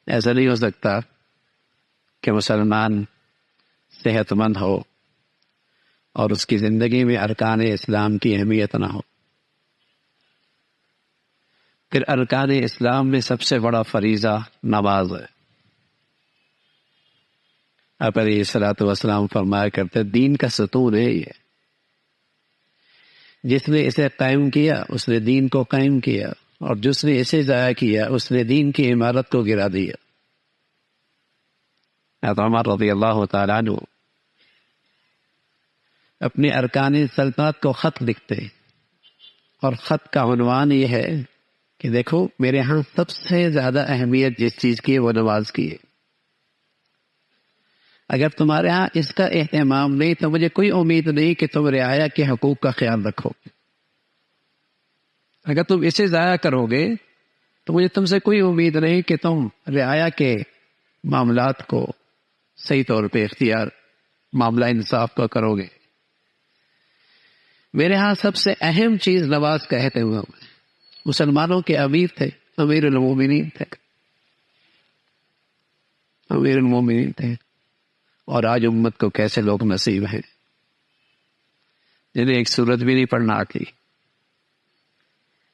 ایسا نہیں ہو سکتا کہ مسلمان صحت مند ہو اور اس کی زندگی میں ارکان اسلام کی اہمیت نہ ہو۔ پھر ارکان اسلام میں سب سے بڑا فریضہ نماز ہے۔ آپ علیہ الصلوۃ والسلام فرمایا کرتے دین کا ستون ہے یہ، جس نے اسے قائم کیا اس نے دین کو قائم کیا، اور جس نے اسے ضائع کیا اس نے دین کی عمارت کو گرا دیا۔ حضرت عمر رضی اللہ تعالیٰ عنہ اپنے ارکان سلطنت کو خط لکھتے، اور خط کا عنوان یہ ہے کہ دیکھو میرے ہاں سب سے زیادہ اہمیت جس چیز کی ہے وہ نماز کی ہے۔ اگر تمہارے ہاں اس کا اہتمام نہیں تو مجھے کوئی امید نہیں کہ تم رعایا کے حقوق کا خیال رکھو۔ اگر تم اسے ضائع کرو گے تو مجھے تم سے کوئی امید نہیں کہ تم رعایا کے معاملات کو صحیح طور پہ اختیار، معاملہ انصاف کا کرو گے۔ میرے ہاں سب سے اہم چیز نماز کہتے ہوئے مسلمانوں کے امیر تھے، امیر المومنین تھے، امیر المومنین تھے، اور آج امت کو کیسے لوگ نصیب ہیں جنہیں ایک سورت بھی نہیں پڑھنا آتی،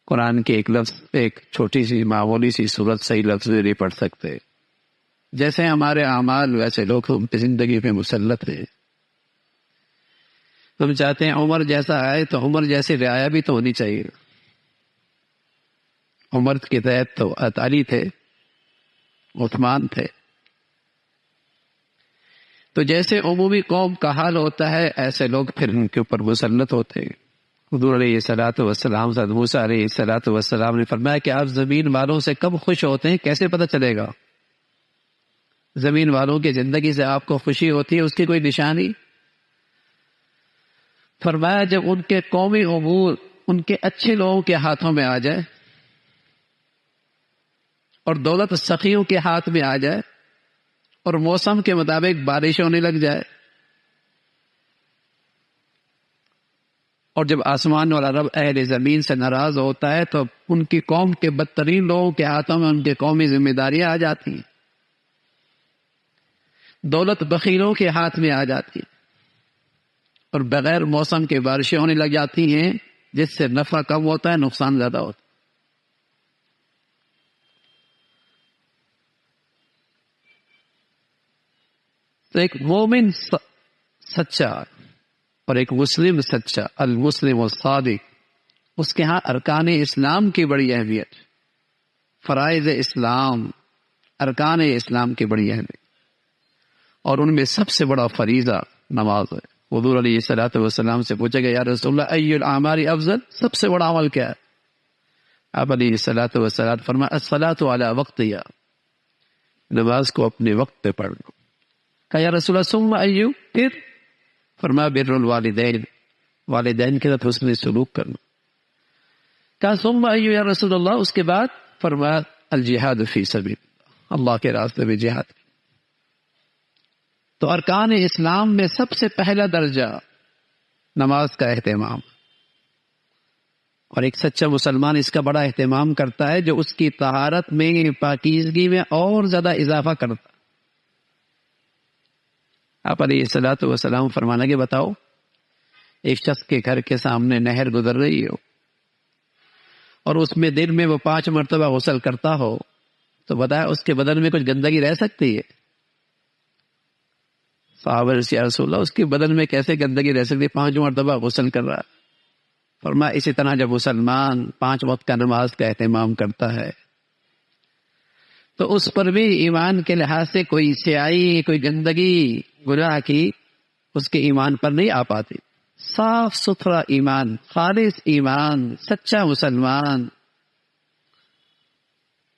قرآن کے ایک لفظ، ایک چھوٹی سی معمولی سی سورت صحیح لفظ بھی نہیں پڑھ سکتے۔ جیسے ہمارے اعمال ویسے لوگ ہم زندگی پہ مسلط ہیں۔ ہم چاہتے ہیں عمر جیسا آئے تو عمر جیسی رعایا بھی تو ہونی چاہیے۔ عمر کے تحت تو علی تھے، عثمان تھے، تو جیسے عمومی قوم کا حال ہوتا ہے ایسے لوگ پھر ان کے اوپر مسلط ہوتے ہیں۔ حضور علیہ الصلوۃ والسلام، حضرت موسیٰ علیہ الصلوۃ والسلام نے فرمایا کہ آپ زمین والوں سے کب خوش ہوتے ہیں کیسے پتہ چلے گا؟ زمین والوں کی زندگی سے آپ کو خوشی ہوتی ہے اس کی کوئی نشانی؟ فرمایا جب ان کے قومی امور ان کے اچھے لوگوں کے ہاتھوں میں آ جائے اور دولت سخیوں کے ہاتھ میں آ جائے اور موسم کے مطابق بارش ہونے لگ جائے، اور جب آسمان والا رب اہل زمین سے ناراض ہوتا ہے تو ان کی قوم کے بدترین لوگوں کے ہاتھوں میں ان کے قومی ذمہ داریاں آ جاتی ہیں، دولت بخیلوں کے ہاتھ میں آ جاتی ہے، اور بغیر موسم کے بارشیں ہونے لگ جاتی ہیں جس سے نفع کم ہوتا ہے، نقصان زیادہ ہوتا ہے۔ تو ایک مومن سچا اور ایک مسلم سچا، المسلم الصادق، اس کے ہاں ارکان اسلام کی بڑی اہمیت، فرائض اسلام، ارکان اسلام کی بڑی اہمیت، اور ان میں سب سے بڑا فریضہ نماز ہے۔ حضور علیہ الصلوۃ والسلام سے پوچھا گیا یا رسول اللہ ای الاعمال افضل، سب سے بڑا عمل کیا ہے؟ آپ علیہ الصلوۃ والسلام فرمایا الصلاۃ علی وقتہا، نماز کو اپنے وقت پہ پڑھنا۔ کہا یا رسول اللہ ثم ایو، پھر فرمایا بر الوالدین، والدین کے ساتھ حسن سلوک کرنا۔ کہا ثم ایو یا رسول اللہ، اس کے بعد فرمایا الجہاد فی سبیل اللہ کے راستے میں جہاد۔ تو ارکان اسلام میں سب سے پہلا درجہ نماز کا اہتمام، اور ایک سچا مسلمان اس کا بڑا اہتمام کرتا ہے جو اس کی طہارت میں، پاکیزگی میں اور زیادہ اضافہ کرتا ہے۔ آپ علیہ الصلوۃ والسلام فرمانا کہ بتاؤ ایک شخص کے گھر کے سامنے نہر گزر رہی ہو اور اس میں دن میں وہ 5 مرتبہ غسل کرتا ہو تو بتایا اس کے بدن میں کچھ گندگی رہ سکتی ہے؟ صحابہ یا رسول اللہ اس کے بدن میں کیسے گندگی رہ سکتی ہے؟ 5 مرتبہ غسل کر رہا ہے۔ فرمایا اسی طرح جب مسلمان 5 وقت کا نماز کا اہتمام کرتا ہے تو اس پر بھی ایمان کے لحاظ سے کوئی سیاہی، کوئی گندگی گناہ کی اس کے ایمان پر نہیں آ پاتی۔ صاف ستھرا ایمان، خالص ایمان، سچا مسلمان